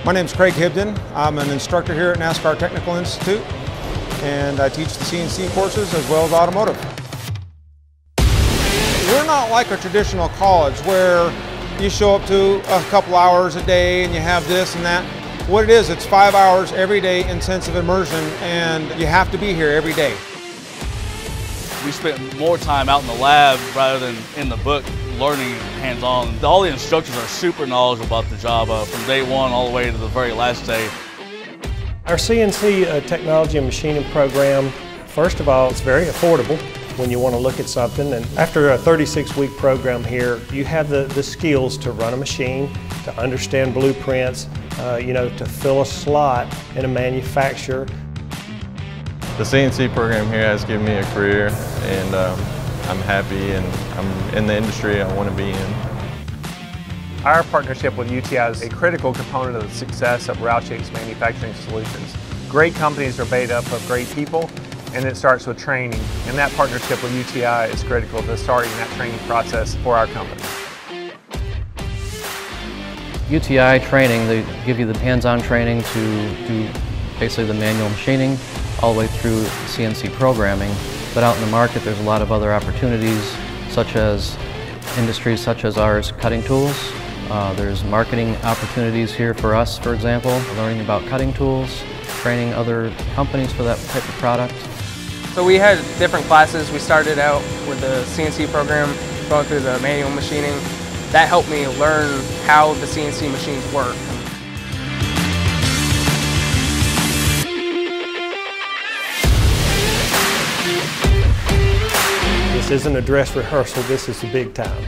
My name is Craig Hibden. I'm an instructor here at NASCAR Technical Institute, and I teach the CNC courses as well as automotive. We're not like a traditional college where you show up to a couple hours a day and you have this and that. What it is, it's 5 hours every day intensive immersion, and you have to be here every day. We spent more time out in the lab rather than in the book learning hands-on. All the instructors are super knowledgeable about the job from day one all the way to the very last day. Our CNC technology and machining program, first of all, it's very affordable when you want to look at something. And after a 36-week program here, you have the skills to run a machine, to understand blueprints, to fill a slot in a manufacturer. The CNC program here has given me a career, and I'm happy, and I'm in the industry I want to be in. Our partnership with UTI is a critical component of the success of Roush Yates Manufacturing Solutions. Great companies are made up of great people, and it starts with training. And that partnership with UTI is critical to starting that training process for our company. UTI training, they give you the hands-on training to do basically the manual machining all the way through CNC programming. But out in the market there's a lot of other opportunities, such as industries such as ours, cutting tools. There's marketing opportunities here for us, for example, learning about cutting tools, training other companies for that type of product. So we had different classes. We started out with the CNC program, going through the manual machining. That helped me learn how the CNC machines work. This isn't a dress rehearsal, this is the big time.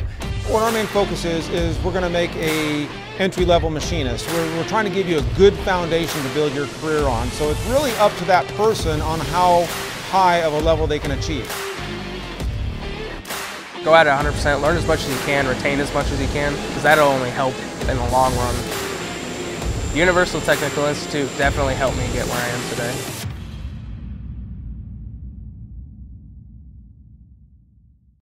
What our main focus is we're going to make a entry-level machinist. We're trying to give you a good foundation to build your career on. So it's really up to that person on how high of a level they can achieve. Go at it 100%, learn as much as you can, retain as much as you can, because that'll only help in the long run. The Universal Technical Institute definitely helped me get where I am today.